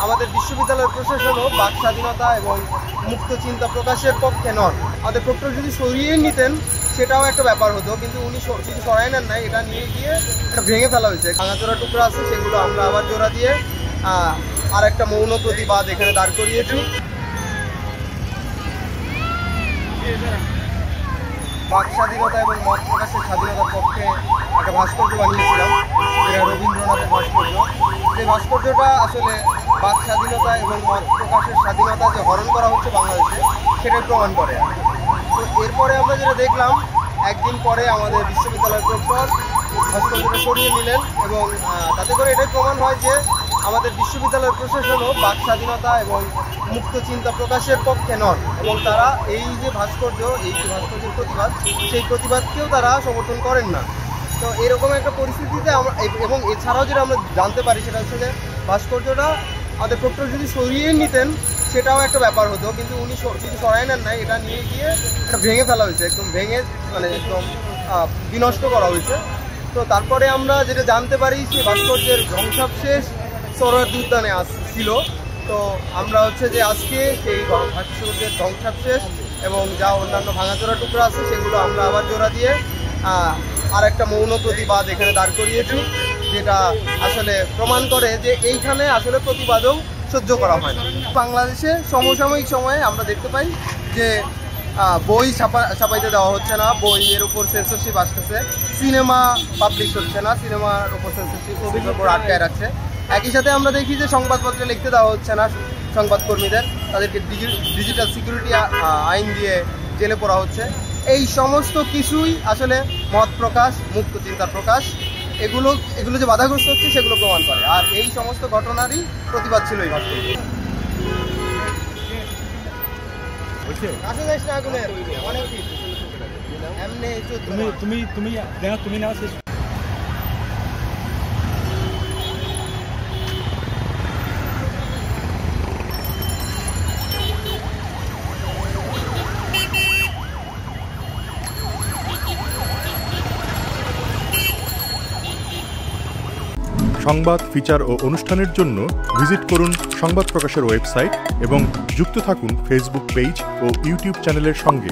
আমাদের বিশ্ববিদ্যালয়ের প্রশাসনও বাক স্বাধীনতা এবং মুক্ত চিন্তা প্রকাশের পক্ষে নন। আমাদের প্রক্টর যদি সরিয়ে নিতেন সেটাও একটা ব্যাপার হতো, কিন্তু উনি শুধু সরাই নেন নাই, এটা নিয়ে গিয়ে এটা ভেঙে ফেলা হয়েছে। ভাঙাচোরা টুকরা আছে, সেগুলো আমরা আবার জোড়া দিয়ে আর একটা মৌন প্রতিবাদ এখানে দাঁড় করিয়েছি। বাক স্বাধীনতা এবং মত প্রকাশের স্বাধীনতার পক্ষে একটা ভাস্কর্য বানিয়েছিলাম, যেটা রবীন্দ্রনাথের ভাস্কর্য। যে ভাস্কর্যটা আসলে বাক স্বাধীনতা এবং মত প্রকাশের স্বাধীনতা যে হরণ করা হচ্ছে বাংলাদেশে, সেটাই প্রমাণ করে। তো এরপরে আমরা যেটা দেখলাম, একদিন পরে আমাদের বিশ্ববিদ্যালয়ের প্রক্টর ভাস্কর্যটা সরিয়ে নিলেন এবং তাতে করে এটাই প্রমাণ হয় যে আমাদের বিশ্ববিদ্যালয়ের প্রশাসনও বাক স্বাধীনতা এবং মুক্ত চিন্তা প্রকাশের পক্ষে নন, এবং তারা এই যে ভাস্কর্যের প্রতিবাদ, সেই প্রতিবাদকেও তারা সমর্থন করেন না। তো এরকম একটা পরিস্থিতিতে আমরা, এবং এছাড়াও যেটা আমরা জানতে পারি সেটা হচ্ছে যে ভাস্কর্যটা আমাদের প্রক্টর যদি সরিয়ে নিতেন সেটাও একটা ব্যাপার হতো, কিন্তু উনি শুধু সরাই নেন নাই, এটা নিয়ে গিয়ে এটা ভেঙে ফেলা হয়েছে, একদম ভেঙে একদম বিনষ্ট করা হয়েছে। তো তারপরে আমরা যেটা জানতে পারি যে ভাস্কর্যের ধ্বংসাবশেষ সোহরাওয়ার্দী উদ্যানে ছিল। তো আমরা হচ্ছে যে আজকে সেই ভাস্কর্যের ধ্বংসাবশেষ এবং যা অন্যান্য ভাঙাচোরা টুকরা আছে, সেগুলো আমরা আবার জোড়া দিয়ে আর একটা মৌন প্রতিবাদ এখানে দাঁড় করিয়েছি, যেটা আসলে প্রমাণ করে যে এইখানে আসলে প্রতিবাদও সহ্য করা হয় না। বাংলাদেশে সমসাময়িক সময়ে আমরা দেখতে পাই যে বই ছাপাইতে দেওয়া হচ্ছে না, বইয়ের উপর সেন্সরশিপ আসতেছে, সিনেমা পাবলিশ হচ্ছে না, সিনেমার উপর সেন্সরশিপ উপর আটকায় রাখছে। একই সাথে আমরা দেখি যে সংবাদপত্রে লিখতে দেওয়া হচ্ছে না সংবাদকর্মীদের, তাদেরকে ডিজিটাল সিকিউরিটি আইন দিয়ে জেলে পড়া হচ্ছে। এই সমস্ত কিছুই আসলে মত প্রকাশ, মুক্ত চিন্তার প্রকাশ, এগুলো যে বাধাগ্রস্ত হচ্ছে সেগুলো প্রমাণ করে। আর এই সমস্ত ঘটনারই প্রতিবাদ ছিল এই ভাস্কর্য। সংবাদ, ফিচার ও অনুষ্ঠানের জন্য ভিজিট করুন সংবাদ প্রকাশের ওয়েবসাইট এবং যুক্ত থাকুন ফেসবুক পেজ ও ইউটিউব চ্যানেলের সঙ্গে।